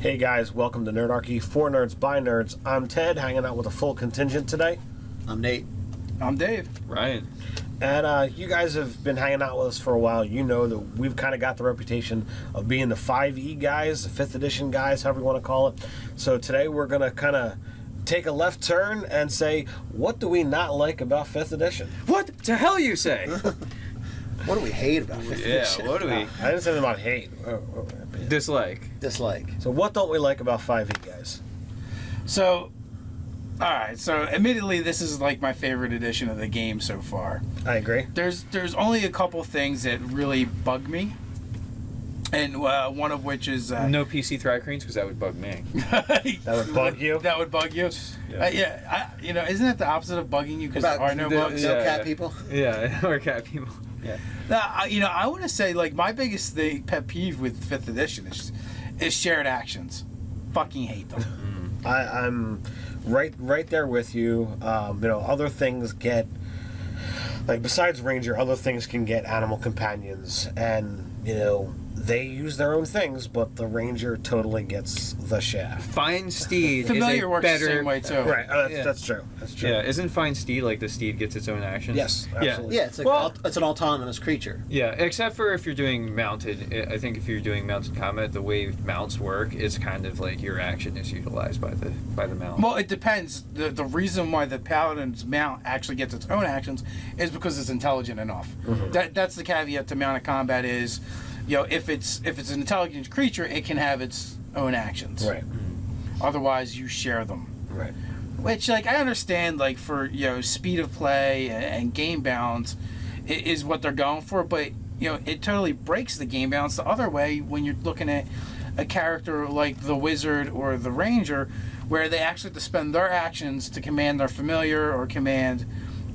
Hey guys, welcome to Nerdarchy, for nerds by nerds. I'm Ted, hanging out with a full contingent today. I'm Nate. I'm Dave. Ryan. And you guys have been hanging out with us for a while. You know that we've kind of got the reputation of being the 5e guys, the 5th edition guys, however you want to call it. So today we're going to kind of take a left turn and say, what do we not like about 5th edition? What the hell you say? What do we hate about 5th edition? What do we I didn't say anything about hate. dislike? Dislike. So what don't we like about 5e, guys? So, alright, so admittedly this is like my favorite edition of the game so far. I agree. There's only a couple things that really bug me. And one of which is... No PC Thrycreens, because that would bug me. That would bug you? That would bug you? Yeah. You know, isn't that the opposite of bugging you? Because there are no bugs? No cat people? Yeah, or cat people. Yeah. Now, you know, I want to say, like, my biggest pet peeve with 5th edition is shared actions. Fucking hate them. I'm right there with you. You know, other things get, like, besides Ranger, other things can get animal companions, and, you know, they use their own things, but the Ranger totally gets the shaft. Fine Steed Familiar is a works better... the same way, too. Right, that's true. That's true. Yeah, isn't Fine Steed like the steed gets its own actions? Yes, absolutely. Yeah, it's like it's an autonomous creature. Yeah, except for if you're doing mounted. I think if you're doing mounted combat, the way mounts work is kind of like your action is utilized by the mount. Well, it depends. The reason why the Paladin's mount actually gets its own actions is because it's intelligent enough. Mm-hmm. That's the caveat to mounted combat is, you know, if it's an intelligent creature, it can have its own actions. Right. Otherwise, you share them. Right. Which, like, I understand, like, for, you know, speed of play and game balance is what they're going for, but, you know, it totally breaks the game balance the other way when you're looking at a character like the Wizard or the Ranger, where they actually have to spend their actions to command their familiar or command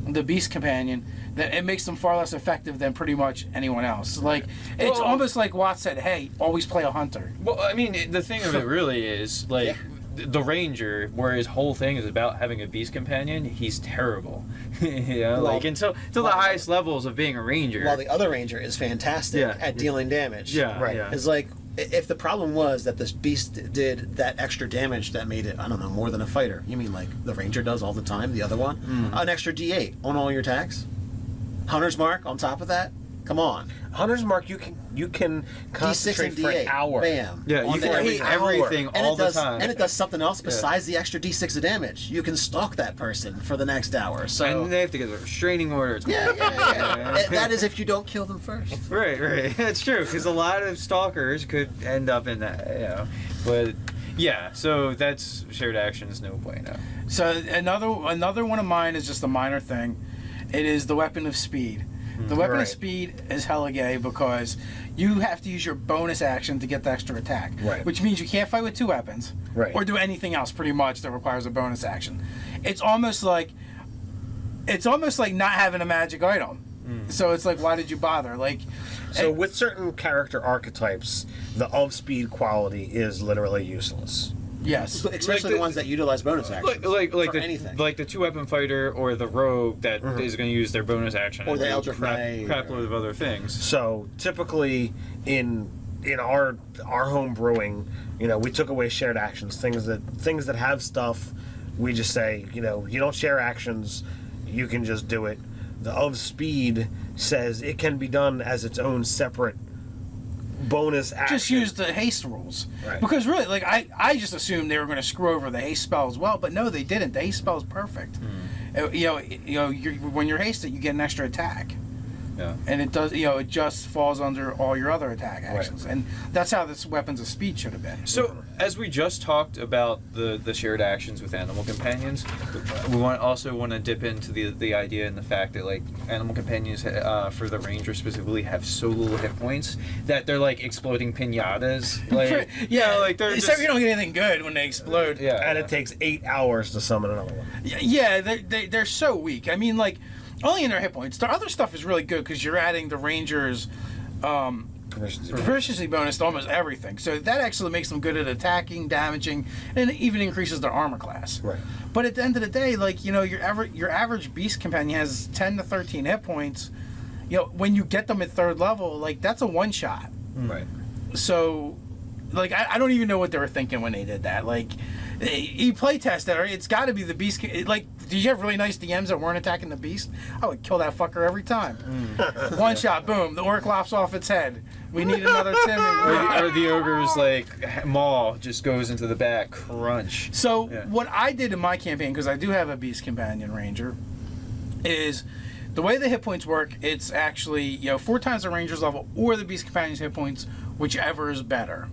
the Beast Companion. That it makes them far less effective than pretty much anyone else. Like, it's almost like Watt said, hey, always play a hunter. Well, I mean, the thing of it really is, like, the Ranger, where his whole thing is about having a Beast Companion, he's terrible. You know, Well, like, until the highest levels of being a Ranger. While the other Ranger is fantastic at dealing damage. Yeah, right. Yeah. It's like, if the problem was that this beast did that extra damage that made it, I don't know, more than a fighter, you mean like the Ranger does all the time, the other one? An extra D8 on all your attacks? Hunter's Mark on top of that? Come on. Hunter's Mark, you can concentrate D6 and for D8. an hour. Bam. Yeah, you can hate everything all the time. And it does something else besides the extra D6 of damage. You can stalk that person for the next hour. So And they have to get a restraining order. yeah. That is if you don't kill them first. Right. That's true, because a lot of stalkers could end up in that, you know. But, yeah, so that's shared actions, no bueno. So another one of mine is just a minor thing. It is the Weapon of Speed. The Weapon of Speed is hella gay because you have to use your bonus action to get the extra attack. Right. Which means you can't fight with two weapons. Right. Or do anything else pretty much that requires a bonus action. It's almost like not having a magic item. So it's like, why did you bother? Like, So with certain character archetypes, the of speed quality is literally useless. yes. Especially the ones that utilize bonus actions. Like for the anything. like the two-weapon fighter or the rogue that is going to use their bonus action Or and the do Eldritch Knight crap load of other things. So typically in our home brewing, you know, we took away shared actions, things that have stuff. We just say, you know, you don't share actions, you can just do it. The of speed says it can be done as its own separate bonus action. Just use the haste rules. Right. Because really, like, I just assumed they were going to screw over the haste spell as well, but no, they didn't. The haste spell is perfect. When you're hasted, you get an extra attack. Yeah. And it does, you know, it just falls under all your other attack actions. Right. And that's how this Weapons of Speed should have been. So, as we just talked about the shared actions with animal companions, we also want to dip into the idea and the fact that, like, animal companions for the Ranger specifically have so little hit points that they're like exploding pinatas. Like, like they're except you don't get anything good when they explode. Yeah. And it takes 8 hours to summon another one. Yeah, they're so weak. I mean, like, only in their hit points. Their other stuff is really good because you're adding the Ranger's proficiency bonus to almost everything. So that actually makes them good at attacking, damaging, and it even increases their armor class. Right. But at the end of the day, like, you know, your average Beast Companion has 10 to 13 hit points. You know, when you get them at 3rd level, like, that's a one-shot. Right. So like I don't even know what they were thinking when they did that. Like, you play test it. It's got to be the beast. Like, did you have really nice DMs that weren't attacking the beast? I would kill that fucker every time. One shot, boom. The orc lops off its head. We need another Timmy. Or the ogre's like maw just goes into the back, crunch. So what I did in my campaign, because I do have a beast companion ranger, is the way the hit points work. It's actually 4 times the ranger's level or the beast companion's hit points, whichever is better.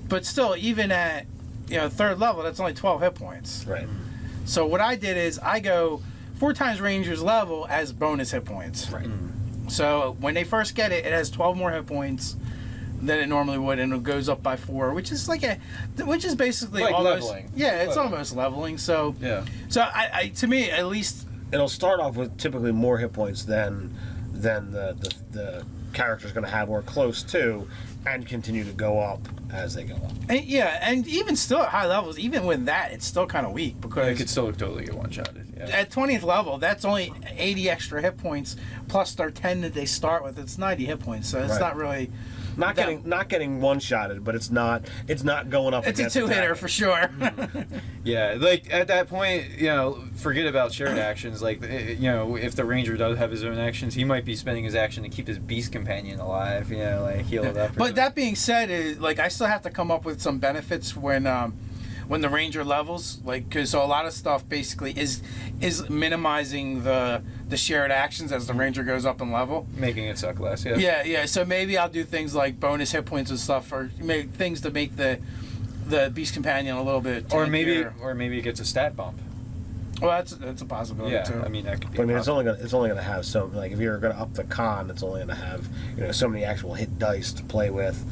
But still, even at 3rd level, that's only 12 hit points. Right. So what I did is I go 4 times ranger's level as bonus hit points. Right. So when they first get it, it has 12 more hit points than it normally would, and it goes up by 4, which is basically like almost leveling. Yeah, it's almost leveling. So Yeah. So I to me at least It'll start off with typically more hit points than the character's going to have, or close to, and continue to go up as they go up. and even still at high levels, even with that, it's still kind of weak because It could still totally get one-shotted. Yeah. at 20th level, that's only 80 extra hit points plus their 10 that they start with. It's 90 hit points, so it's Right. not really. Not getting one-shotted, but it's not going up. It's a against 2-hitter attacking. for sure. Yeah, like at that point, forget about shared actions. Like, if the ranger does have his own actions, he might be spending his action to keep his beast companion alive. Like heal it up. But that being said, I still have to come up with some benefits when the ranger levels, because so a lot of stuff basically is minimizing the shared actions as the ranger goes up in level. making it suck less. Yeah. Yeah. So maybe I'll do things like bonus hit points and stuff, or make things to make the beast companion a little bit tankier. Or maybe it gets a stat bump. Well, that's a possibility Yeah, too. I mean that could be. But I mean, a it's only gonna have so, like, if you're gonna up the con, it's only gonna have so many actual hit dice to play with.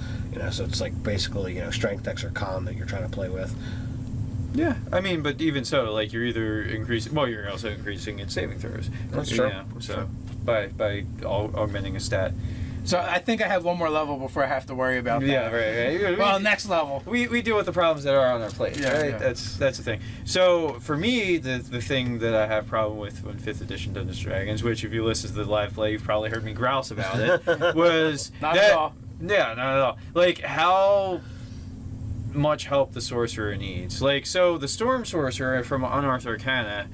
So it's like basically strength, dex, or con that you're trying to play with. Yeah, I mean, but even so, like you're either increasing. Well, you're also increasing its saving throws. That's true. Yeah, so by augmenting a stat. So I think I have one more level before I have to worry about that. Yeah, right. Well, next level. We deal with the problems that are on our plate, Yeah, right? yeah. That's the thing. So for me, the thing that I have problem with when 5th edition Dungeons & Dragons, which if you listen to the live play, you've probably heard me grouse about it, was Not at all. Yeah, not at all. Like how much help the sorcerer needs. Like, so the storm sorcerer from Unearthed Arcana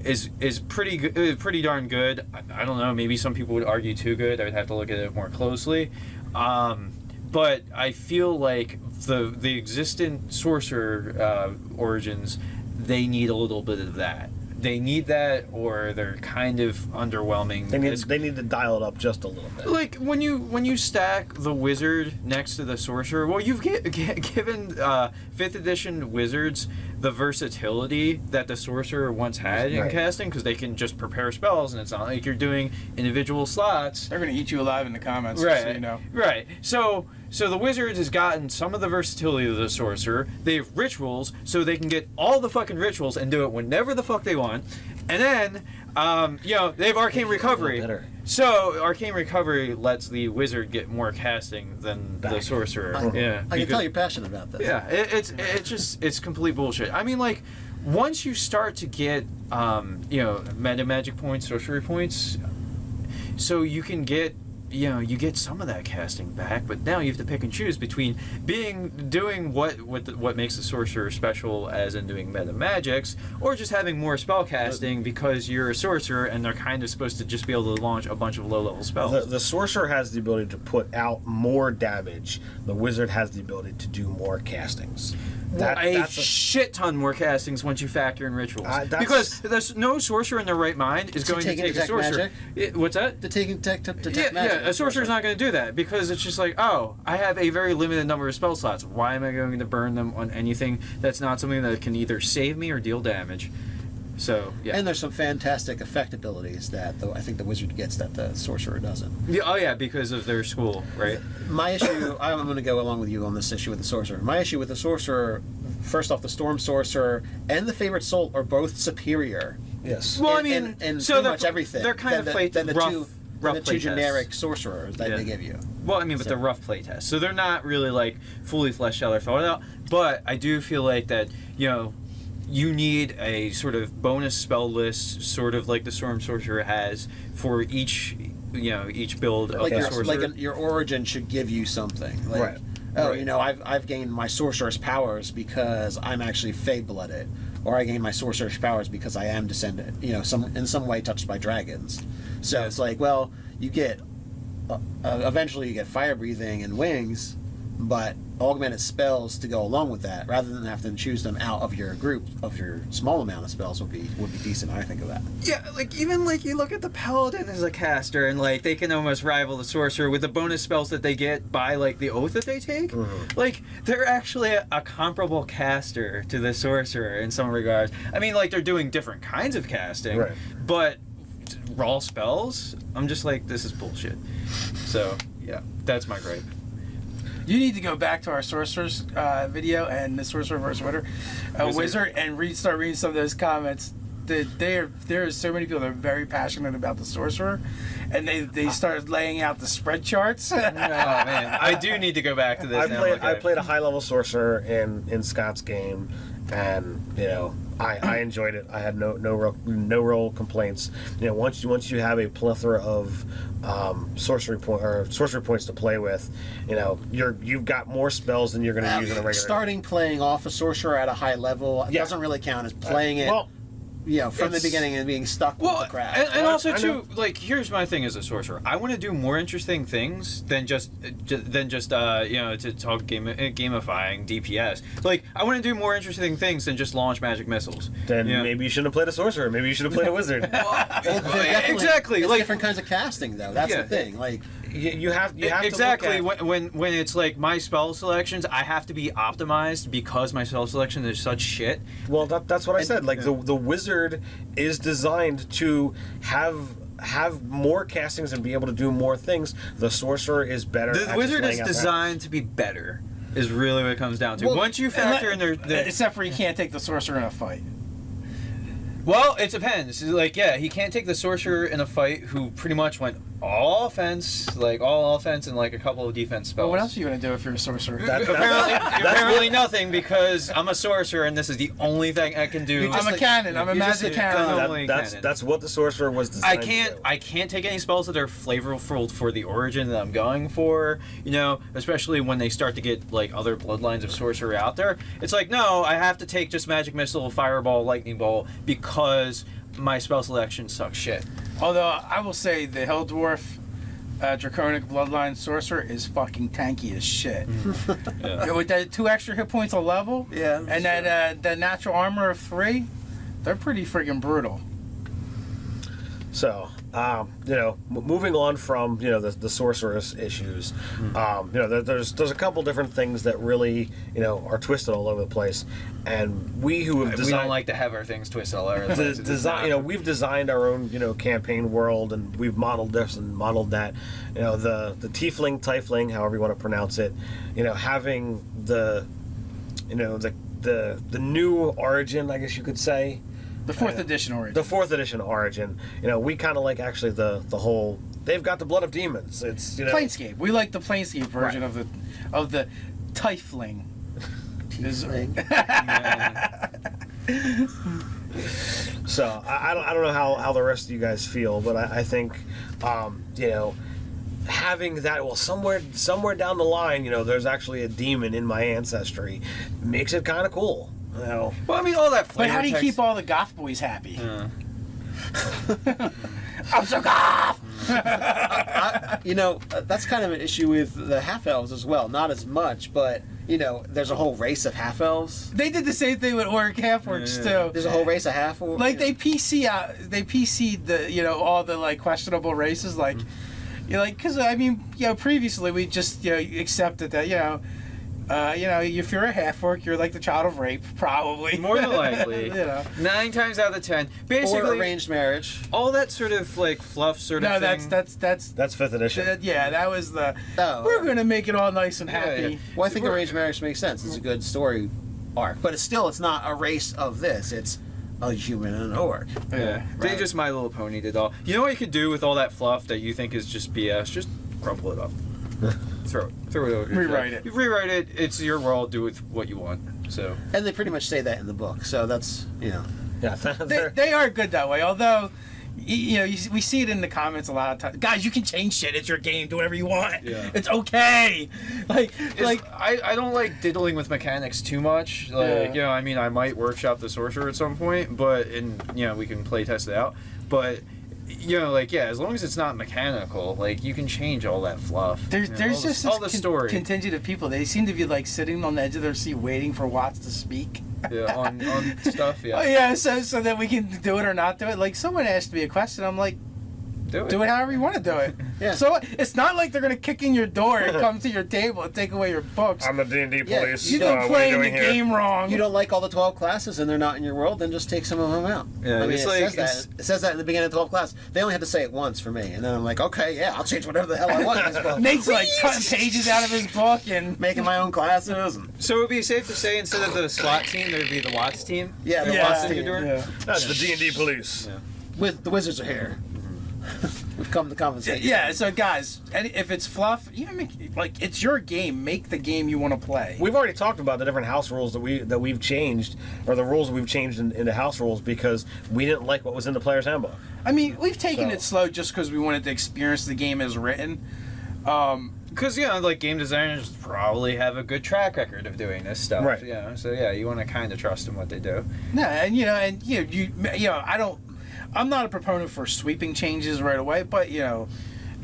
is pretty good, pretty darn good. I don't know, maybe some people would argue too good. I would have to look at it more closely. But I feel like the existent sorcerer origins, they need a little bit of that. They need that, or they're kind of underwhelming. They need to dial it up just a little bit. Like when you stack the wizard next to the sorcerer, well, you've given 5th edition wizards the versatility that the sorcerer once had in Right. casting, because they can just prepare spells, and it's not like you're doing individual slots. They're gonna eat you alive in the comments, Right. just so you know. Right. So the wizards has gotten some of the versatility of the sorcerer. They have rituals, so they can get all the fucking rituals and do it whenever the fuck they want. And then, they have arcane recovery. Better. So arcane recovery lets the wizard get more casting than the Back. sorcerer. I can because- tell you're passionate about this. yeah, it's complete bullshit. I mean, like, once you start to get meta magic points, sorcery points, so you can get you get some of that casting back, but now you have to pick and choose between doing what makes the sorcerer special, as in doing meta magics, or just having more spell casting because you're a sorcerer and they're kind of supposed to just be able to launch a bunch of low level spells. The sorcerer has the ability to put out more damage. The wizard has the ability to do more castings. A That's shit ton more castings once you factor in rituals. That's- Because there's no sorcerer in their right mind is going to take take a detect sorcerer. What's that? To take Yeah, magic. a sorcerer's not going to do that, because it's just like, oh, I have a very limited number of spell slots. Why am I going to burn them on anything that's not something that can either save me or deal damage? So, yeah. And there's some fantastic effect abilities that I think the wizard gets that the sorcerer doesn't. Yeah, oh yeah, because of their school, right? My issue, I'm going to go along with you on this issue with the sorcerer. My issue with the sorcerer, first off, the storm sorcerer and the favorite soul are both superior. yes. Well, I in- mean, in so pretty they're- much everything. they're kind of played than the rough- two, rough than the play two generic tests. sorcerers that Yeah. they give you. Well, I mean, but So- they're rough play tests, so they're not really like fully fleshed out or thought out. But I do feel like that, you need a sort of bonus spell list, sort of like the Storm Sorcerer has for each build of Like the your, sorcerer. your origin should give you something. Like, Right. oh, Right. you know, I've gained my sorcerer's powers because I'm actually Fey-blooded, or I gained my sorcerer's powers because I am descended, you know, in some way touched by dragons. So it's like, well, you get eventually you get fire breathing and wings, but augmented spells to go along with that, rather than have to choose them out of your group of your small amount of spells would be decent. I think of that. Yeah, like even like you look at the Paladin as a caster, and like they can almost rival the sorcerer with the bonus spells that they get by like the oath that they take. Mm-hmm. Like they're actually a comparable caster to the sorcerer in some regards. I mean, like they're doing different kinds of casting, Right. but raw spells, I'm just like, this is bullshit. So yeah, that's my gripe. You need to go back to our sorcerers video and the sorcerer versus wizard and start reading some of those comments. There are so many people that are very passionate about the sorcerer, and they start laying out the spread charts. Oh man, I do need to go back to this. I played a high level sorcerer in Scott's game, and you know I enjoyed it. I had no real complaints. You know, once you have a plethora of sorcery points to play with, you know you've got more spells than you're going to use in a regular. Starting playing off a sorcerer at a high level doesn't really count as playing it. Well, you know, from the beginning and being stuck with the crap. And also too, like here's my thing as a sorcerer. I want to do more interesting things than just you know, to talk gamifying DPS. Like I want to do more interesting things than just launch magic missiles. then Yeah. maybe you shouldn't have played a sorcerer. Maybe you should have played a wizard. Exactly. It's Like different kinds of casting, though. That's the thing. Like, you have exactly to look at, when it's like my spell selections, I have to be optimized because my spell selection is such shit. well, that's what I said. Like the wizard is designed to have more castings and be able to do more things. The sorcerer is better. The at just wizard laying is out designed to be better. Is really what it comes down to. Well, Once you factor in their Except for you can't take the sorcerer in a fight. well, it depends. Like, yeah, he can't take the sorcerer in a fight who pretty much went all offense and like a couple of defense spells. Well, what else are you going to do if you're a sorcerer? Apparently nothing, because I'm a sorcerer and this is the only thing I can do. I'm a cannon. I'm a magic cannon. That's what the sorcerer was designed to do. I can't take any spells that are flavorful for the origin that I'm going for, you know, especially when they start to get like other bloodlines of sorcery out there. It's like, no, I have to take just magic missile, fireball, lightning bolt because my spell selection sucks shit. Although I will say the Hill Dwarf Draconic Bloodline Sorcerer is fucking tanky as shit. Yeah. With that 2 extra hit points a level, and that natural armor of 3, they're pretty friggin' brutal. So, you know, moving on from, you know, the sorceress issues, you know, there's a couple different things that really, you know, are twisted all over the place, and we who have We designed, don't like to have our things twisted all over the place. you know, we've designed our own, you know, campaign world, and we've modeled this and modeled that. You know, the tiefling, however you want to pronounce it, you know, having the, you know, the new origin, I guess you could say. The 4th edition origin. The 4th edition origin. You know, we kind of like actually the whole. They've got the blood of demons. It's, you know, Planescape. We like the Planescape version of the Tiefling. So I don't know how the rest of you guys feel, but I think, you know, having that, well, somewhere down the line, you know, there's actually a demon in my ancestry, makes it kind of cool. You know. Well, I mean, all that But flavor how do you text- keep all the goth boys happy? I'm so goth! you know, that's kind of an issue with the half elves as well. Not as much, but you know, there's a whole race of half elves. They did the same thing with orc half orcs too. There's a whole race of half elves. Like they PC'd the, you know, all the like questionable races, like you know, like, because I mean, you know, previously we just, you know, accepted that, you know, if you're a half orc, you're like the child of rape, probably. More than likely. You know. 9 times out of 10. or Basically, arranged marriage. all that sort of like fluff sort of No, thing. that's That's 5th edition. yeah, that was the. Oh, We're gonna make it all nice and Yeah, happy. yeah. Well, I think arranged marriage makes sense. It's a good story arc, but it's not a race of this. It's a human and an orc. Yeah. They Right. just My Little Ponied it all. You know what you could do with all that fluff that you think is just BS? Just crumple it up. Throw it over. Rewrite it. You rewrite it. It's your world. Do with what you want. So. And they pretty much say that in the book. So that's, you know. Yeah, They are good that way, although we see it in the comments a lot of times. Guys, you can change shit. It's your game. Do whatever you want. Yeah. It's okay. I don't like diddling with mechanics too much. Like, I mean, I might workshop the sorcerer at some point, but we can play test it out. But as long as it's not mechanical, like, you can change all that fluff. There's just all the story contingent of people. They seem to be like sitting on the edge of their seat waiting for Watts to speak. Yeah, on stuff. Yeah. Oh yeah, so that we can do it or not do it. Like, someone asked me a question, I'm like, do it however you want to do it. Yeah. So it's not like they're gonna kick in your door and come to your table and take away your books. I'm the D&D police. You've been playing the game wrong. You don't like all the 12 classes and they're not in your world, then just take some of them out. Yeah, I mean, it says that in the beginning of 12 class. They only had to say it once for me, and then I'm like, okay, yeah, I'll change whatever the hell I want in this book. Nate's like cutting pages out of his book and making my own classes. So it would be safe to say, instead of the SWAT team, there would be the Watts team. Yeah, the Watts team. That's the D&D police. Yeah. With the wizards are here. We've come to compensate. Yeah, so guys, if it's fluff, it's your game. Make the game you want to play. We've already talked about the different house rules that we've changed, or the rules we've changed into house rules, because we didn't like what was in the player's handbook. I mean, we've taken it slow just because we wanted to experience the game as written. Because like, game designers probably have a good track record of doing this stuff. Right. So you want to kind of trust in what they do. No, I'm not a proponent for sweeping changes right away, but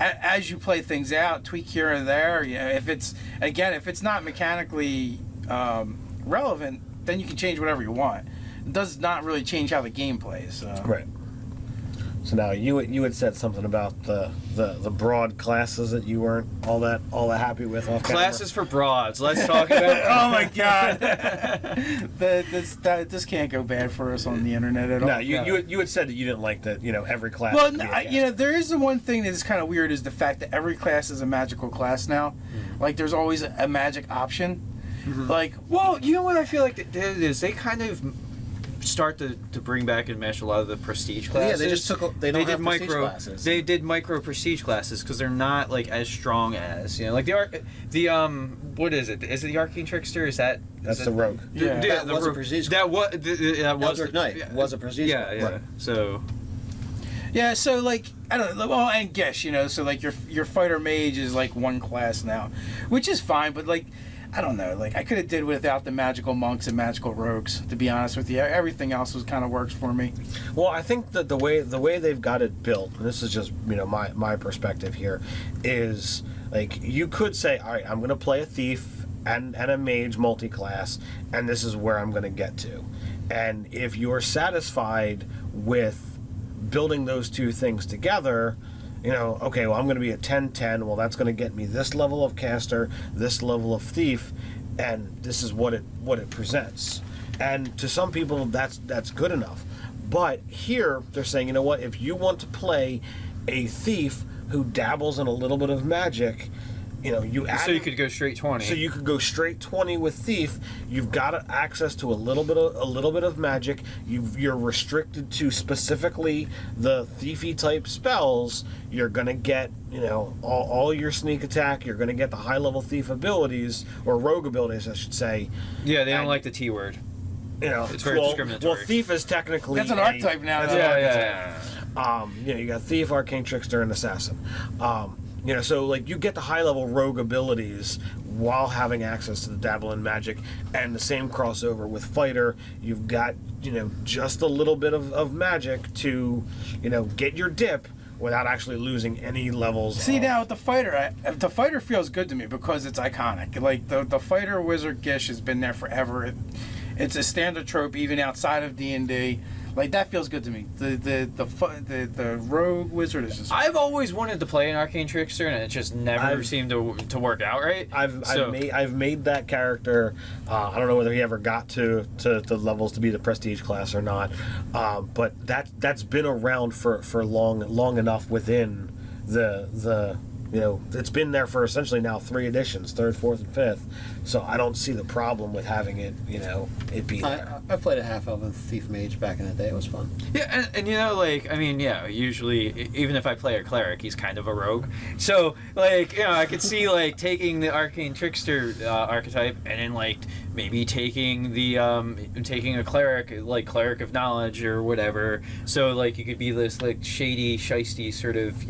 as you play things out, tweak here and there. If it's not mechanically relevant, then you can change whatever you want. It does not really change how the game plays. So. Right. So now you had said something about the broad classes that you weren't all that happy with. Off Classes for broads. Let's talk about it. Oh my God, this can't go bad for us on the internet at all. No, you had said that you didn't like that. Every class. Well, there is the one thing that is kind of weird, is the fact that every class is a magical class now. Like, there's always a magic option. Like, well, you know what I feel like it is? They kind of start to bring back and mesh a lot of the prestige classes. Yeah, they just took. They don't have prestige classes. They did micro prestige classes because they're not like as strong as like the what is it? Is it the Arcane Trickster? That's the rogue. Yeah, that was a prestige. That was Eldritch Knight was a prestige. Yeah, yeah. Right. So. Yeah, so like, I don't know. Well, and Gish, so like your fighter mage is like one class now, which is fine. But like, I don't know. Like, I could have did without the magical monks and magical rogues. To be honest with you, everything else was kind of works for me. Well, I think that the way they've got it built, and this is just my perspective here, is like, you could say, all right, I'm going to play a thief and a mage multi-class, and this is where I'm going to get to. And if you're satisfied with building those two things together, okay, well, I'm going to be a 10-10. Well, that's going to get me this level of caster, this level of thief, and this is what it presents. And to some people, that's good enough. But here, they're saying, you know what? If you want to play a thief who dabbles in a little bit of magic, you add. So you could go straight 20. So you could go straight 20 with thief. You've got access to a little bit of magic. You're restricted to specifically the thiefy type spells. You're gonna get all your sneak attack. You're gonna get the high level thief abilities, or rogue abilities, I should say. Yeah, they don't like the T word. It's very discriminatory. Well, thief is technically that's an archetype now. You got thief, arcane trickster, and assassin. So like, you get the high level rogue abilities while having access to the dabble in magic, and the same crossover with fighter. You've got just a little bit of magic to get your dip without actually losing any levels. See, now with the fighter feels good to me because it's iconic. Like, the fighter wizard Gish has been there forever. It's a standard trope even outside of D&D. Like, that feels good to me. The rogue wizard is just. I've always wanted to play an arcane trickster, and it just never seemed to work out right. I've made that character. I don't know whether he ever got to the levels to be the prestige class or not, but that's been around for long enough within the it's been there for essentially now 3 editions, 3rd, 4th, and 5th. So I don't see the problem with having it, it be there. I played a half-elf and thief mage back in the day. It was fun. Yeah, and usually, even if I play a cleric, he's kind of a rogue. So, I could see, taking the arcane trickster archetype and then, maybe taking taking a cleric, cleric of knowledge or whatever. So, you could be this, shady, shisty sort of,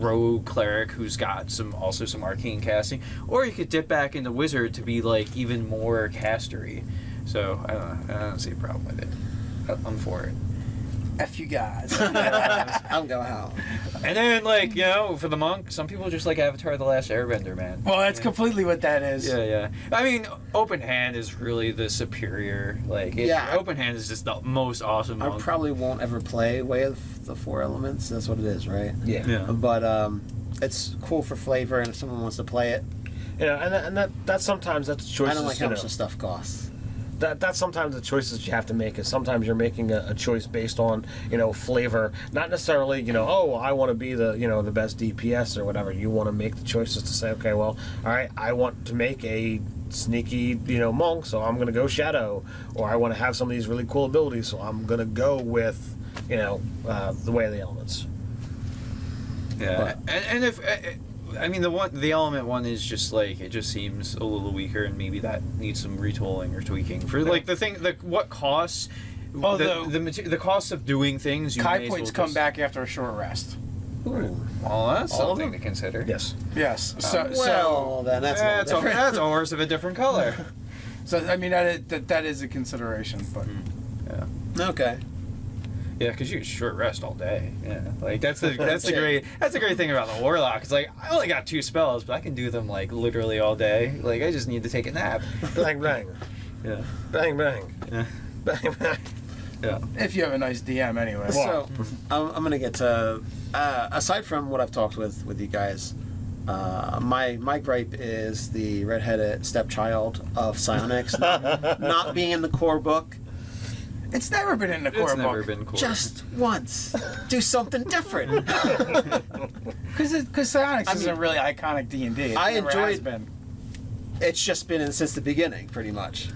rogue cleric who's got some arcane casting, or you could dip back into wizard to be even more castery. So I don't see a problem with it. I'm for it. F you guys. I'm going home. And then for the monk, some people just like Avatar: The Last Airbender, man. Well, that's completely what that is. Yeah. I mean, open hand is really the superior. Open hand is just the most awesome monk. I probably won't ever play Way of the Four Elements. That's what it is, right? Yeah. But it's cool for flavor, and if someone wants to play it, and that's sometimes that's choices. I don't like how much the stuff costs. That's sometimes the choices you have to make. Is sometimes you're making a choice based on flavor, not necessarily I want to be the the best DPS or whatever. You want to make the choices to say, okay, well, all right, I want to make a sneaky monk, so I'm going to go shadow, or I want to have some of these really cool abilities, so I'm going to go with the Way of the Elements. Yeah, and if. The element one is just it just seems a little weaker, and maybe that needs some retooling or tweaking for what costs. The cost of doing things. Kai points come back after a short rest. Ooh. Well, that's something to consider. Yes. Then that's that's a horse of a different color. So that is a consideration, but yeah. Okay. Yeah, because you short rest all day. Yeah, that's the great thing about the warlock. It's I only got 2 spells, but I can do them literally all day. I just need to take a nap. Bang bang. Yeah. Bang bang. Yeah. Bang bang. Yeah. if you have a nice DM anyway. So I'm gonna get to aside from what I've talked with you guys. My gripe is the redheaded stepchild of psionics not being in the core book. It's never been in the core It's book. never been core. Just once, do something different. Because Psionics isn't really iconic D&D. I Never enjoyed- has been. It's just been in since the beginning, pretty much.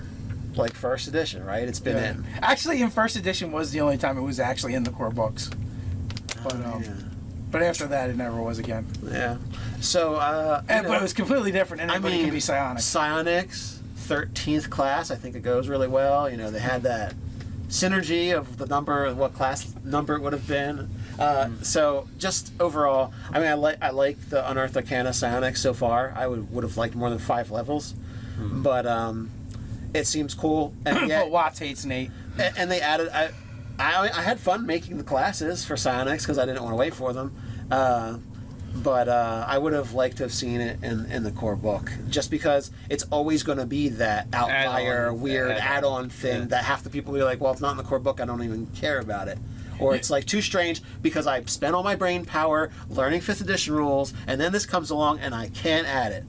First edition, right? It's been in. Actually, in first edition was the only time it was actually in the core books. But but after that, it never was again. Yeah. So, But it was completely different. Anybody can be Psionic. Psionics, 13th class, I think it goes really well. They had that synergy of the number, what class number it would have been. So just overall, I like the Unearthed Arcana Psionics so far. I would have liked more than 5 levels, but it seems cool. And yet, But Watts hates Nate. and they added. I had fun making the classes for Psionics because I didn't want to wait for them. But I would have liked to have seen it in the core book, just because it's always going to be that outlier, weird add-on thing that half the people will be like, well, it's not in the core book, I don't even care about it. Or it's too strange because I spent all my brain power learning 5th edition rules, and then this comes along and I can't add it.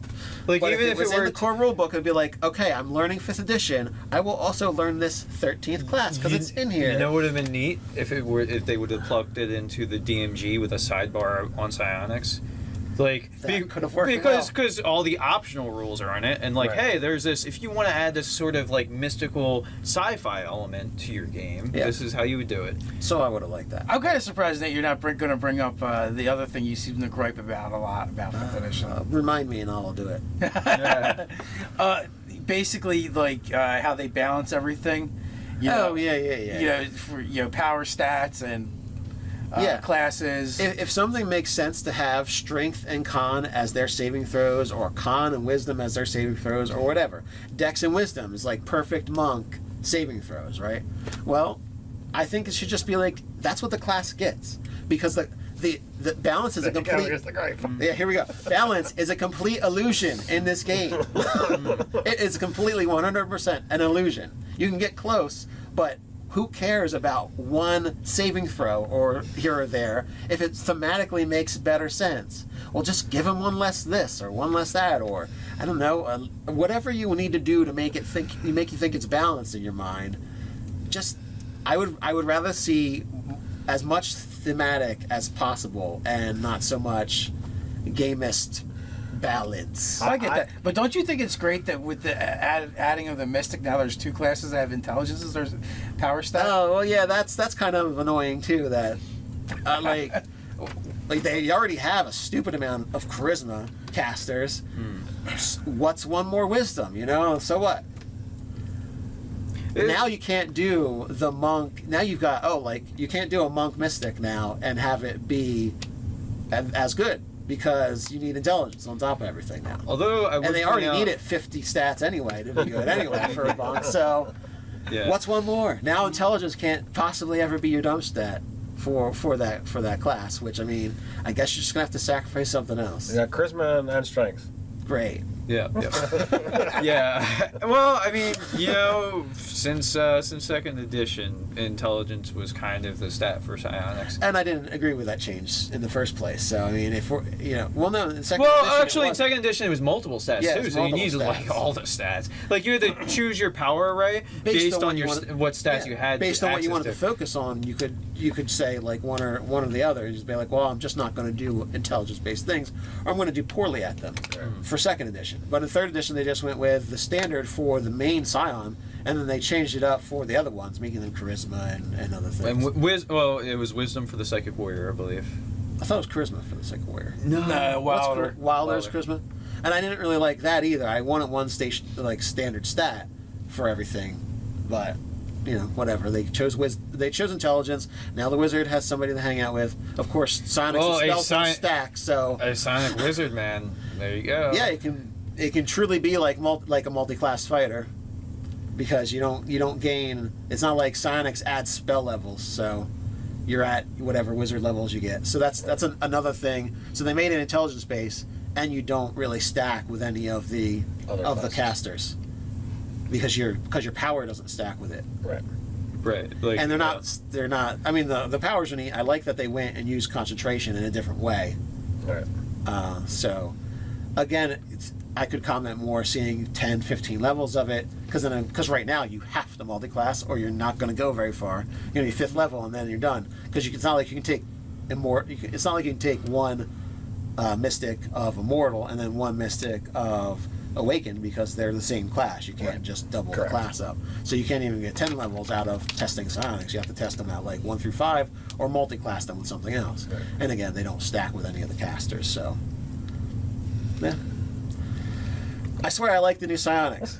But even if it was in the core rule book, it'd be like, okay, I'm learning 5th edition. I will also learn this 13th class because it's in here. You know what would have been neat if they would have plugged it into the DMG with a sidebar on Psionics. Could have worked because all the optional rules are on it, and hey, there's this. If you want to add this sort of mystical sci-fi element to your game, this is how you would do it. So I would have liked that. I'm kind of surprised that you're not going to bring up the other thing you seem to gripe about a lot about 5th edition. Remind me and I'll do it. Basically, how they balance everything. Yeah. For power stats and classes. If something makes sense to have strength and con as their saving throws, or con and wisdom as their saving throws, or whatever, dex and wisdom is perfect monk saving throws, right? Well, I think it should just be that's what the class gets, because the balance is a complete. Yeah, here we go. Balance is a complete illusion in this game. It is completely 100% an illusion. You can get close, but who cares about one saving throw or here or there if it thematically makes better sense? Well, just give them one less this or one less that, or I don't know, whatever you need to do to make you think it's balanced in your mind. Just I would rather see as much thematic as possible and not so much gamist balance. I get that, but don't you think it's great that with the adding of the mystic, now there's 2 classes that have intelligences? There's power stat. Oh well, yeah, that's kind of annoying too. That like they already have a stupid amount of charisma casters. What's one more wisdom? You know, so what? Now you can't do the monk. Now you've got you can't do a monk mystic now and have it be as good because you need intelligence on top of everything now. Although I would and they already point out- need it 50 stats anyway to be good anyway for a monk. So what's one more? Now intelligence can't possibly ever be your dump stat for that class. Which I mean, I guess you're just gonna have to sacrifice something else. You got charisma and strength. Great. Yeah. Yeah. Well, I mean, you know, since second edition, intelligence was kind of the stat for psionics. And I didn't agree with that change in the first place. So I mean, if we're no, in second Well, edition, actually, in second edition, it was multiple stats Yeah, it too, was so you multiple needed like stats. all the stats. Like you had to choose your power array based on your what stats you had. Based on what you wanted to access focus on, you could say like one or the other, and just be like, well, I'm just not going to do intelligence-based things, or I'm going to do poorly at them for second edition. But in third edition, they just went with the standard for the main Scion, and then they changed it up for the other ones, making them charisma and other things. And it was wisdom for the psychic warrior, I believe. I thought it was charisma for the second warrior. No, Wilder. Wilder's charisma, and I didn't really like that either. I wanted one station standard stat for everything, but whatever. They chose intelligence. Now the wizard has somebody to hang out with. Of course, Sonic's spells don't stack, so a sonic wizard, man. There you go. yeah, it can truly be like a multi-class fighter, because you don't gain. It's not like Psionics add spell levels, so you're at whatever wizard levels you get. So that's another thing. So they made an intelligence base, and you don't really stack with any of the Other casters, because your power doesn't stack with it. Right. Right. Like, And they're not. I mean, the powers are neat. I like that they went and used concentration in a different way. Right. So, again, I could comment more seeing 10, 15 levels of it, because right now you have to multi-class or you're not going to go very far. You're going to be 5th level and then you're done. Because it's not like you can take it's not like you can take one mystic of Immortal and then one mystic of Awakened, because they're the same class. You can't just double Correct. the class up. So you can't even get 10 levels out of testing psionics. You have to test them out like 1 through 5 or multi-class them with something else. Right. And again, they don't stack with any of the casters, so yeah. I swear I like the new psionics.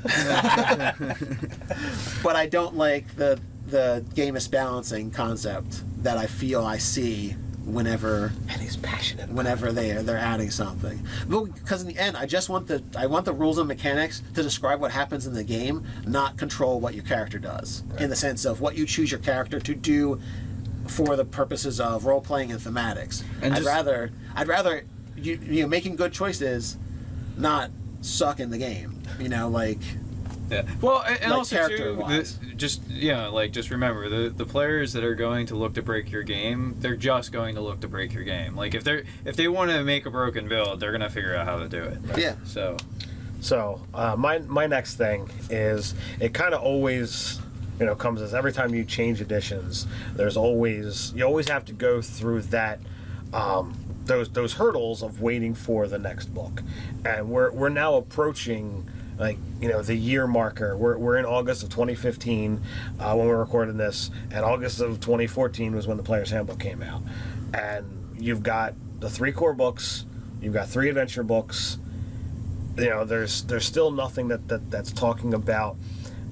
But I don't like the gamist balancing concept that I feel I see whenever And he's passionate. whenever they're adding something. Because in the end, I want the rules and mechanics to describe what happens in the game, not control what your character does. Right. In the sense of what you choose your character to do for the purposes of role playing and thematics. And I'd rather you making good choices, not suck in the game. Yeah. Well, and Like also character-wise. too, just remember the players that are going to look to break your game, they're just going to look to break your game. Like if they want to make a broken build, they're gonna figure out how to do it. Yeah. So my next thing is, it kind of always comes as every time you change editions, you always have to go through that those hurdles of waiting for the next book, and we're now approaching the year marker. We're in August of 2015 when we're recording this, and August of 2014 was when the Player's Handbook came out, and you've got the 3 core books, you've got 3 adventure books. There's still nothing that's talking about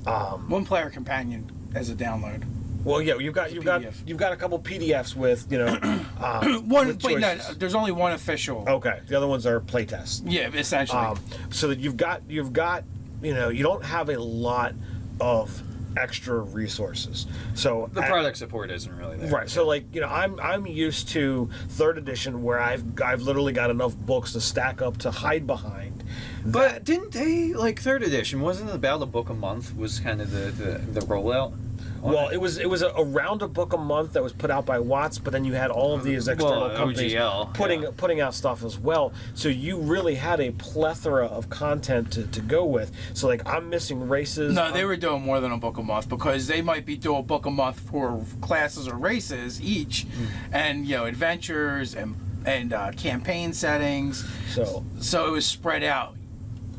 One player companion as a download. well, yeah, you've got a couple PDFs with One, with wait, no, choices. there's only one official. Okay, the other ones are playtests. Yeah, essentially. So that you've got you don't have a lot of extra resources. So the product support isn't really there. right. So I'm used to 3rd edition, where I've literally got enough books to stack up to hide behind. But didn't they 3rd edition? Wasn't it about a book a month? Was kind of the rollout. Well, it was around a book a month that was put out by Watts, but then you had all of these external companies OGL, putting out stuff as well. So you really had a plethora of content to go with. So I'm missing races. No, they were doing more than a book a month, because they might be doing a book a month for classes or races each, and adventures and campaign settings. So it was spread out,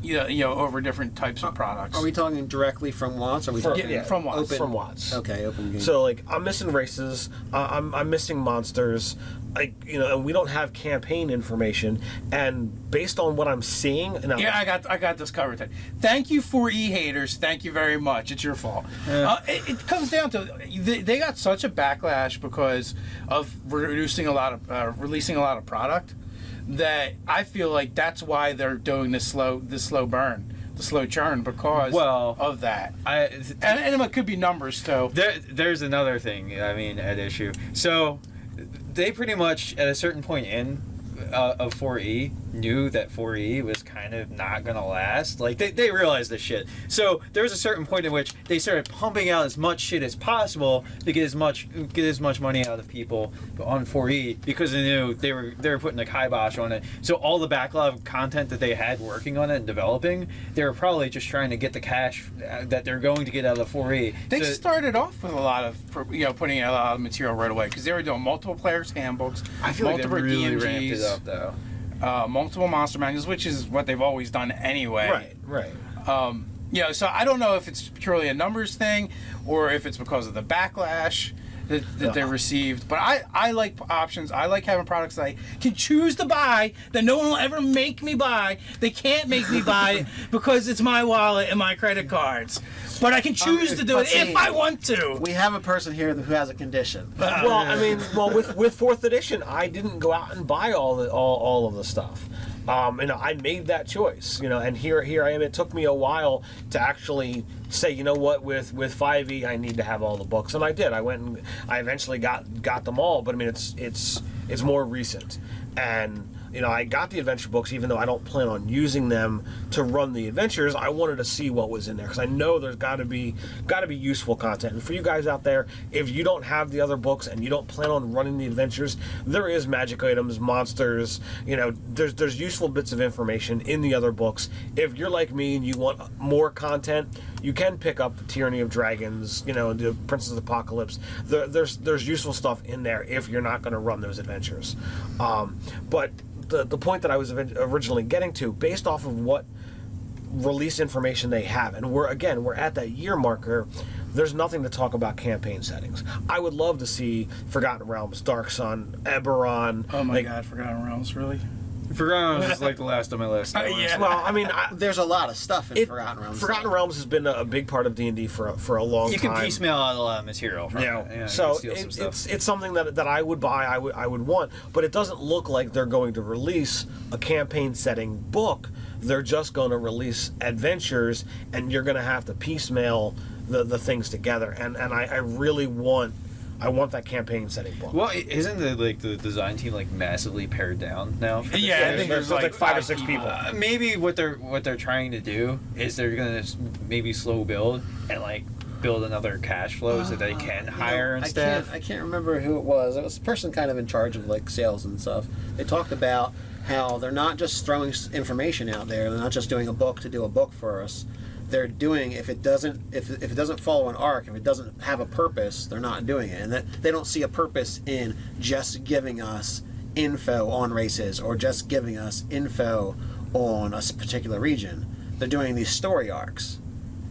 over different types of products. Are we talking directly from Watts? Or are we talking from Watts? open? from Watts. Okay, open game. So like I'm missing races, I'm missing monsters, and we don't have campaign information. And based on what I'm seeing, Yeah, I got this covered. Thank you, 4E haters. Thank you very much. It's your fault. It comes down to they got such a backlash because of releasing a lot of product, that I feel like that's why they're doing this slow burn, the slow churn, because of that. And it could be numbers too. There's another thing, at issue. So they pretty much, at a certain point of 4E, knew that 4E was kind of not gonna last. Like they realized this shit. So there was a certain point in which they started pumping out as much shit as possible to get as much money out of people on 4E, because they knew they were putting the kibosh on it. So all the backlog of content that they had working on it and developing, they were probably just trying to get the cash that they're going to get out of 4E. They started off with a lot of putting out a lot of material right away, because they were doing multiple players handbooks, I feel like they multiple really DMGs, ramped it up though. Multiple monster manuals, which is what they've always done anyway. Right. So I don't know if it's purely a numbers thing or if it's because of the backlash that they received. But I like options. I like having products that I can choose to buy that no one will ever make me buy. They can't make me buy it because it's my wallet and my credit cards. But I can choose to do it if I want to. We have a person here who has a condition. With 4th edition, I didn't go out and buy all of the stuff. I made that choice, and here I am. It took me a while to actually say, you know what, with 5e, I need to have all the books, and I did. I went and I eventually got them all, but it's more recent, and I got the adventure books, even though I don't plan on using them to run the adventures. I wanted to see what was in there, because I know there's got to be useful content. And for you guys out there, if you don't have the other books and you don't plan on running the adventures, there is magic items, monsters. There's useful bits of information in the other books. If you're like me and you want more content, you can pick up the Tyranny of Dragons, the Princess of Apocalypse. There's useful stuff in there if you're not going to run those adventures. But the point that I was originally getting to, based off of what release information they have, and we're at that year marker, there's nothing to talk about campaign settings. I would love to see Forgotten Realms, Dark Sun, Eberron. Oh my god, Forgotten Realms, really? Forgotten Realms is like the last on my list. Yeah. Well, there's a lot of stuff in Forgotten Realms. Forgotten Realms has been a big part of D&D for a long time. You can piecemeal out a lot of material from it. Yeah, so it's something that I would buy, I would want, but it doesn't look like they're going to release a campaign setting book. They're just going to release adventures, and you're going to have to piecemeal the things together. And I really want that campaign setting book. Well, isn't the design team massively pared down now? Yeah, I think there's like 5 or 6 people. Maybe what they're trying to do is they're gonna maybe slow build and build another cash flow so they can hire and staff. I can't remember who it was. It was a person kind of in charge of sales and stuff. They talked about how they're not just throwing information out there. They're not just doing a book to do a book for us. They're doing, if it doesn't follow an arc, if it doesn't have a purpose, they're not doing it. And they don't see a purpose in just giving us info on races or just giving us info on a particular region. They're doing these story arcs,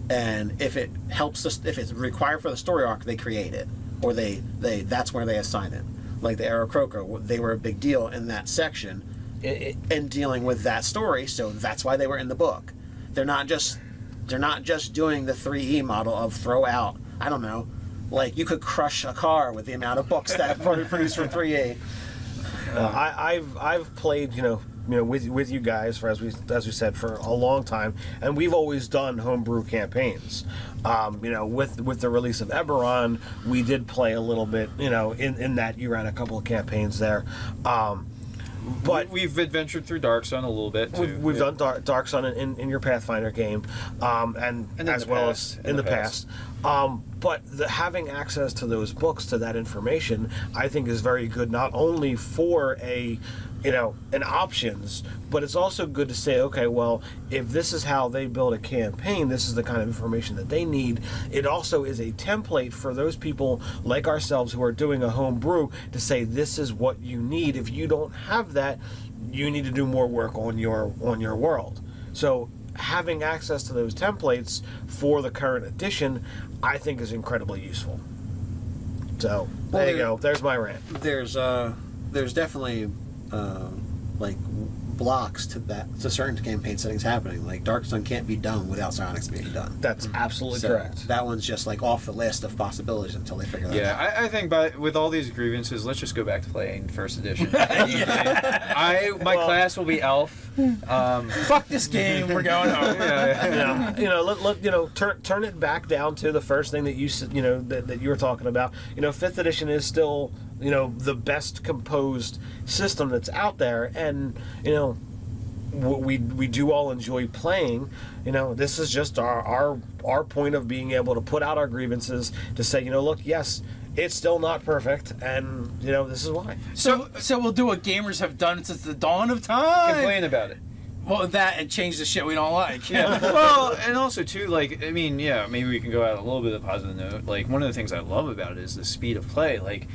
and if it helps us, if it's required for the story arc, they create it, or that's where they assign it. Like the Arrow Croco, they were a big deal in that section in dealing with that story, so that's why they were in the book. They're not just doing the 3E model of throw out, I don't know, you could crush a car with the amount of books that are produced for 3E. I've played, with you guys for as we said for a long time, and we've always done homebrew campaigns. With the release of Eberron, we did play a little bit, in that you ran a couple of campaigns there. But we've adventured through Dark Sun a little bit too. We've done Dark Sun in your Pathfinder game, and as well as in the past. But having access to those books, to that information, I think is very good, not only for an options, but it's also good to say, okay, well, if this is how they build a campaign, this is the kind of information that they need. It also is a template for those people like ourselves who are doing a home brew to say, this is what you need. If you don't have that, you need to do more work on your world. So having access to those templates for the current edition, I think is incredibly useful. So there you go. There's my rant. There's definitely like blocks to certain campaign settings happening. Like Dark Sun can't be done without psionics being done. That's absolutely correct. That one's just like off the list of possibilities until they figure that out. Yeah, I think with all these grievances, let's just go back to playing first edition. My class will be elf. Fuck this game. We're going home. Turn it back down to the first thing that that you were talking about. 5th edition is still the best composed system that's out there, and we do all enjoy playing. This is just our point of being able to put out our grievances, to say, look, yes, it's still not perfect, and this is why. So we'll do what gamers have done since the dawn of time. Complain about it. Well, that and change the shit we don't like. Yeah. Well, and also too, maybe we can go out a little bit of a positive note. Like, one of the things I love about it is the speed of play. Like,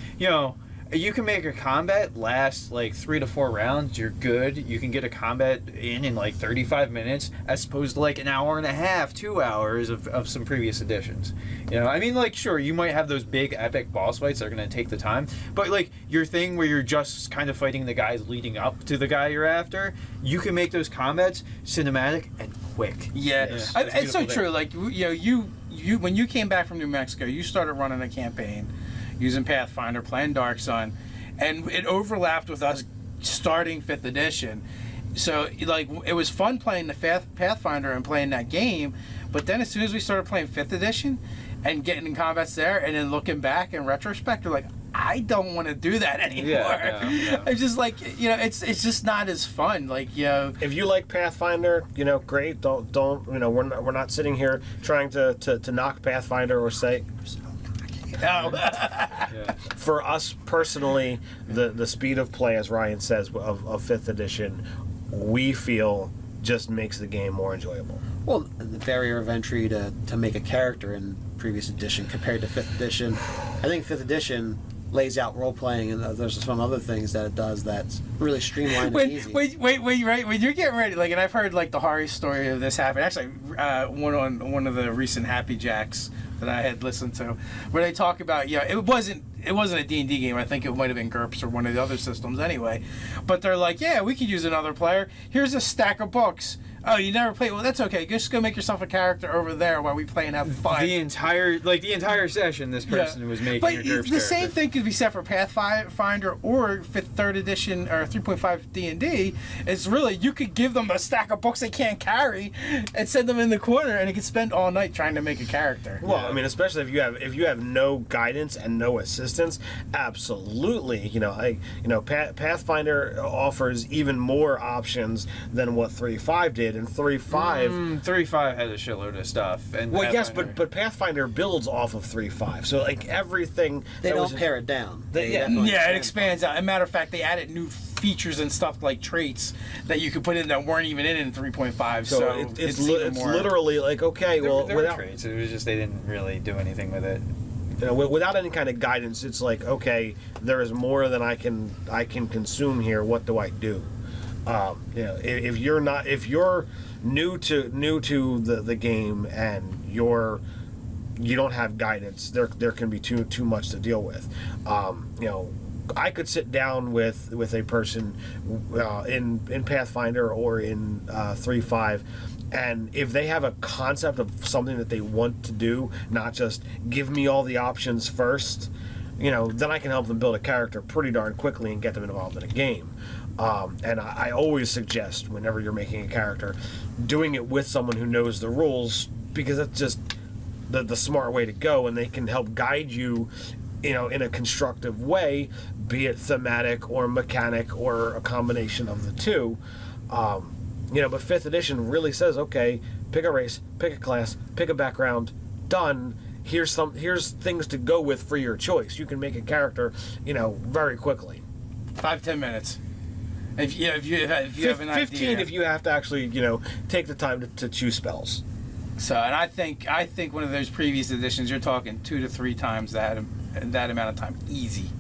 you can make a combat last like 3 to 4 rounds. You're good. You can get a combat in like 35 minutes, as opposed to like an hour and a half, 2 hours of some previous editions. Sure, you might have those big epic boss fights that are going to take the time, but like your thing where you're just kind of fighting the guys leading up to the guy you're after, you can make those combats cinematic and quick. Yeah, it's so true. Like you when you came back from New Mexico, you started running a campaign using Pathfinder, playing Dark Sun, and it overlapped with us starting 5th edition. So, like, it was fun playing the Pathfinder and playing that game, but then as soon as we started playing 5th edition and getting in combats there, and then looking back in retrospect, we're like, I don't want to do that anymore. Yeah. I'm just like, it's just not as fun. Like, if you like Pathfinder, great. Don't we're not sitting here trying to knock Pathfinder or say. For us personally, the speed of play, as Ryan says, of 5th edition, we feel just makes the game more enjoyable. Well, the barrier of entry to make a character in previous edition compared to 5th edition, I think 5th edition lays out role playing, and there's some other things that it does that's really streamlined and easy. Wait, right? When you're getting ready, like, and I've heard like the horror story of this happen. Actually, one of the recent Happy Jacks that I had listened to, where they talk about, it wasn't a D&D game. I think it might have been GURPS or one of the other systems anyway. But they're like, yeah, we could use another player. Here's a stack of books. Oh, you never played? Well, that's okay. Just go make yourself a character over there while we play and have fun. The entire session, this person was making a GURPS character. The same thing could be said for Pathfinder or 3rd edition or 3.5 D&D. It's really, you could give them a stack of books they can't carry and send them in the corner, and they could spend all night trying to make a character. Well, especially if you have no guidance and no assistance, absolutely. Pathfinder offers even more options than what 3.5 did. And 3.5 3.5 had a shitload of stuff. And well, yes, but Pathfinder builds off of 3.5, so like everything they don't pare it down. It expands out. As a matter of fact, they added new features and stuff like traits that you could put in that weren't even in 3.5. So it's literally like, okay, there without were traits, it was just they didn't really do anything with it. Without any kind of guidance, it's like, okay, there is more than I can consume here. What do I do? If you're new to the game and you don't have guidance, there can be too much to deal with. I could sit down with a person in Pathfinder or in 3.5, and if they have a concept of something that they want to do, not just give me all the options first, then I can help them build a character pretty darn quickly and get them involved in a game. And I always suggest, whenever you're making a character, doing it with someone who knows the rules, because that's just the smart way to go, and they can help guide you, in a constructive way, be it thematic or mechanic or a combination of the two. But 5th edition really says, okay, pick a race, pick a class, pick a background, done. here's things to go with for your choice. You can make a character, very quickly. 5-10 minutes. If you have an 15 idea. if you have to actually, take the time to choose spells. So, and I think one of those previous editions, you're talking 2 to 3 times that amount of time, easy.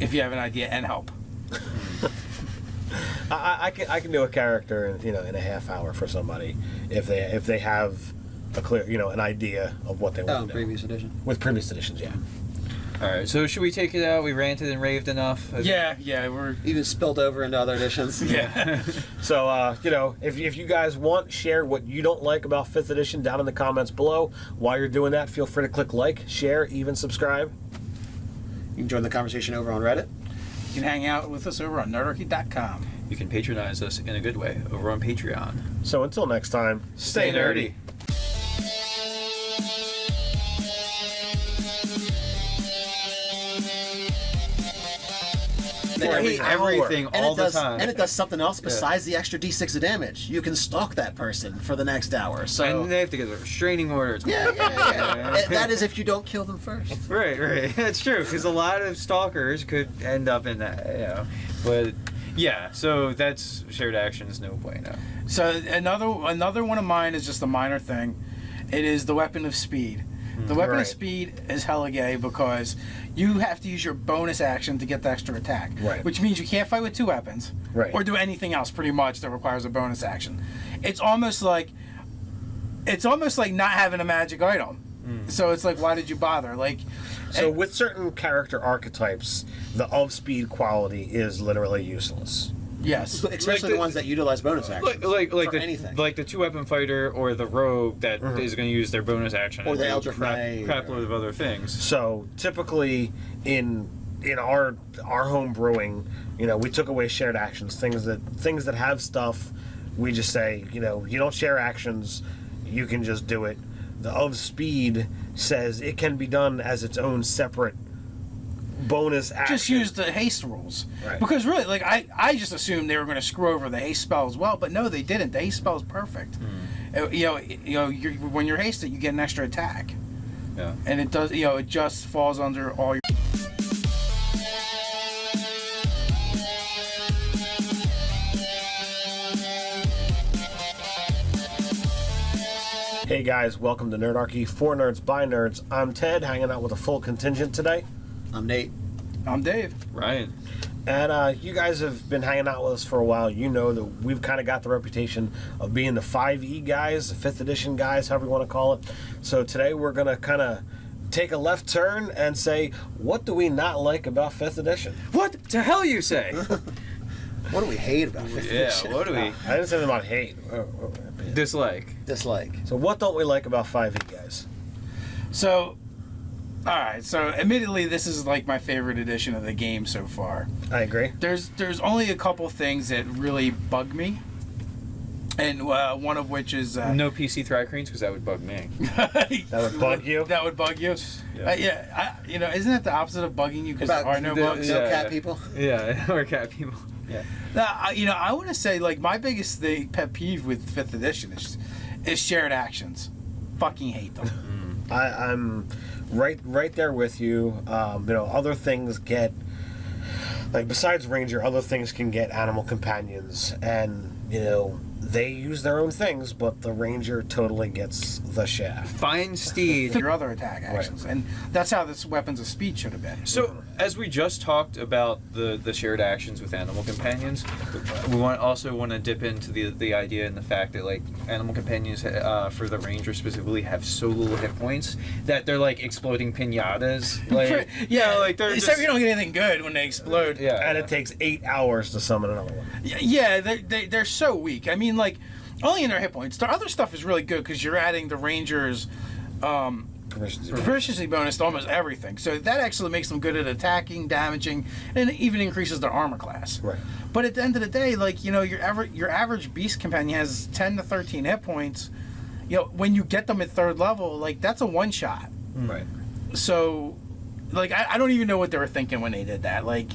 If you have an idea and help. I can do a character in a half hour for somebody if they have a clear an idea of what they want to do. Previous edition. With previous editions, yeah. All right, so should we take it out? We ranted and raved enough. Yeah, we're Even spilled over into other editions. yeah. So if you guys want, share what you don't like about 5th edition down in the comments below. While you're doing that, feel free to click like, share, even subscribe. You can join the conversation over on Reddit. You can hang out with us over on Nerdarchy.com. You can patronize us in a good way over on Patreon. So until next time, stay nerdy. I hate everything all the time. And it does something else besides the extra d6 of damage. You can stalk that person for the next hour. So And they have to get a restraining order. It's yeah. That is if you don't kill them first. Right. That's true, because a lot of stalkers could end up in that, But, yeah, so that's shared actions, no bueno. So another one of mine is just a minor thing. It is the weapon of speed. The weapon of speed is hella gay because you have to use your bonus action to get the extra attack. Right. Which means you can't fight with 2 weapons. Right. Or do anything else pretty much that requires a bonus action. It's almost like not having a magic item. So it's like, why did you bother? So with certain character archetypes, the of speed quality is literally useless. Yes. Especially the ones that utilize bonus actions. Like for the anything. like the 2-weapon fighter or the rogue that is going to use their bonus action Or and the do Eldritch Knight, crap load of other things. So typically in our home brewing, we took away shared actions, things that have stuff. We just say, you don't share actions, you can just do it. The of speed says it can be done as its own separate bonus action. Just use the haste rules. Right. Because really, I just assumed they were going to screw over the haste spell as well, but no, they didn't. The haste spell is perfect. When you're hasted, you get an extra attack. Yeah. And it does, it just falls under all your... Hey guys, welcome to Nerdarchy, for nerds by nerds. I'm Ted, hanging out with a full contingent today. I'm Nate. I'm Dave. Ryan. And you guys have been hanging out with us for a while. You know that we've kind of got the reputation of being the 5e guys, the 5th edition guys, however you want to call it. So today we're going to kind of take a left turn and say, what do we not like about 5th edition? What the hell you say? What do we hate about 5th edition? What do we I didn't say anything about hate. dislike? Dislike. So what don't we like about 5e guys? So, alright, so admittedly this is like my favorite edition of the game so far. I agree. There's only a couple things that really bug me. And one of which is... No PC Thrycreens, because that would bug me. That would bug you? That would bug you? Yeah. Isn't that the opposite of bugging you because there are no bugs? No cat people? Yeah, or cat people. Yeah. I want to say, like, my biggest pet peeve with 5th edition is shared actions. Fucking hate them. I'm right there with you. Other things get, like, besides Ranger, other things can get animal companions, and they use their own things, but the Ranger totally gets the shaft. Fine steed. Your other attack actions, and that's how this weapons of speed should have been. So, as we just talked about the shared actions with animal companions, we also want to dip into the idea and the fact that, like, animal companions for the Ranger specifically have so little hit points that they're like exploding pinatas. Like, they're except just, you don't get anything good when they explode. Yeah, And it takes 8 hours to summon another one. Yeah, they're so weak. I mean, like, only in their hit points. The other stuff is really good because you're adding the Ranger's proficiency bonus to almost everything. So that actually makes them good at attacking, damaging, and it even increases their armor class. Right. But at the end of the day, like, your average beast companion has 10 to 13 hit points. When you get them at 3rd level, like, that's a one shot. right. So, like, I don't even know what they were thinking when they did that. Like,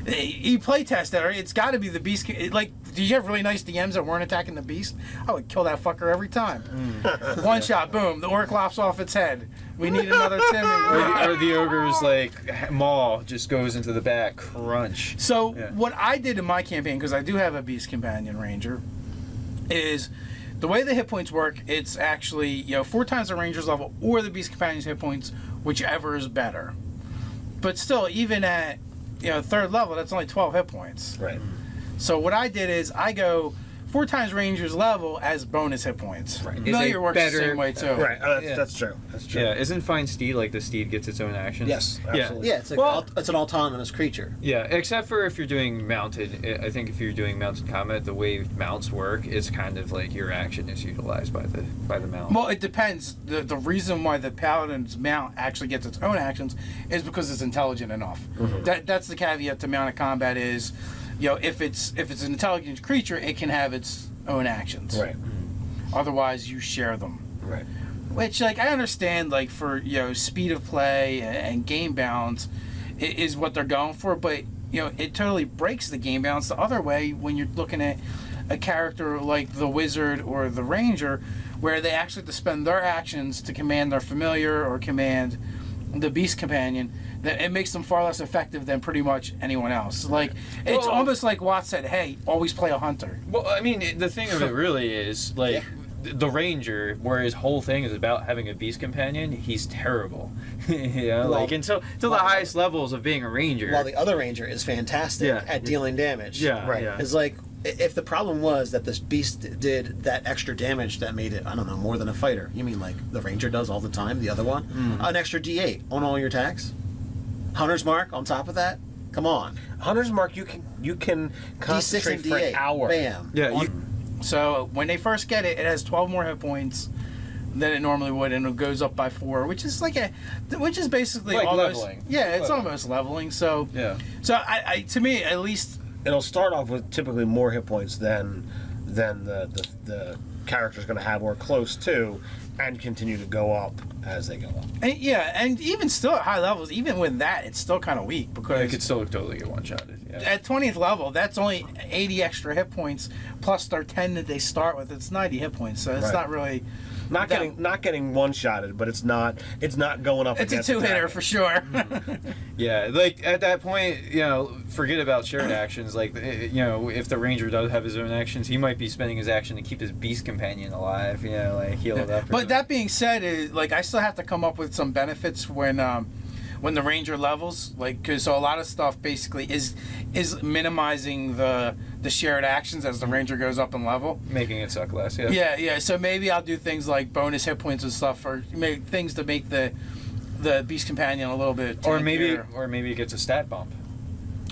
you play test that, it's got to be the beast. Like, did you have really nice DMs that weren't attacking the beast? I would kill that fucker every time. One shot, boom, the orc lops off its head. We need another Timmy. Or the ogre's like maw just goes into the back, crunch. So Yeah. what I did in my campaign, because I do have a beast companion ranger, is the way the hit points work. It's actually 4 times the ranger's level or the beast companion's hit points, whichever is better. But still, even at 3rd level, that's only 12 hit points. Right. So what I did is I go 4 times ranger's level as bonus hit points. Right. Familiar works the same way too. Right. Yeah. That's true. That's true. Yeah, isn't Find Steed like the steed gets its own action? Yes. Yeah. Absolutely. Yeah, it's like Well- it's an autonomous creature. Yeah, except for if you're doing mounted. I think if you're doing mounted combat, the way mounts work is kind of like your action is utilized by the mount. Well, it depends. The reason why the Paladin's mount actually gets its own actions is because it's intelligent enough. That's the caveat to mounted combat is, if it's an intelligent creature, it can have its own actions. Right. Otherwise, you share them. Right. Which, I understand, for speed of play and game balance is what they're going for, but it totally breaks the game balance the other way when you're looking at a character like the wizard or the ranger, where they actually have to spend their actions to command their familiar or command the beast companion. That it makes them far less effective than pretty much anyone else. It's almost like Watt said, "Hey, always play a hunter." Well, I mean, the thing of it really is like. The ranger, where his whole thing is about having a beast companion, he's terrible. Until the highest levels of being a ranger. While the other ranger is fantastic Yeah. at dealing damage. Yeah, Right. yeah. It's like, if the problem was that this beast did that extra damage that made it, I don't know, more than a fighter. You mean like the ranger does all the time, the other one? An extra D8 on all your attacks? Hunter's Mark on top of that? Come on. Hunter's Mark, you can D6 concentrate and for an D8. hour. Bam. Yeah, On- you, So when they first get it, it has 12 more hit points than it normally would, and it goes up by 4, which is basically Like almost leveling. Yeah, it's Leveling. almost leveling. So yeah. so I to me at least. It'll start off with typically more hit points than the character's going to have, or close to, and continue to go up as they go up. And even still at high levels, even with that, it's still kind of weak It because could still totally get one-shotted. Yeah. at 20th level, that's only 80 extra hit points plus their 10 that they start with. It's 90 hit points, so it's Right. not really. Not getting one shotted, but it's not going up. It's a against 2-hitter attack. for sure. Yeah, like at that point, forget about shared actions. Like, if the ranger does have his own actions, he might be spending his action to keep his beast companion alive. Heal it up. But that being said, I still have to come up with some benefits when the ranger levels, because so a lot of stuff basically is minimizing the shared actions as the ranger goes up in level. making it suck less. Yeah. Yeah. So maybe I'll do things like bonus hit points and stuff, or make things to make the beast companion a little bit. Or maybe tankier. it gets a stat bump.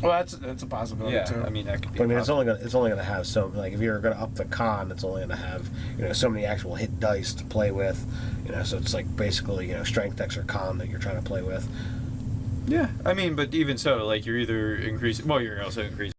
Well, that's a possibility Yeah, too. I mean that could be. But I mean, possible. it's only gonna have so, like, if you're gonna up the con, it's only gonna have so many actual hit dice to play with. So it's like basically strength, dex, or con that you're trying to play with. Yeah, I mean, but even so, like you're either increasing. Well, you're also increasing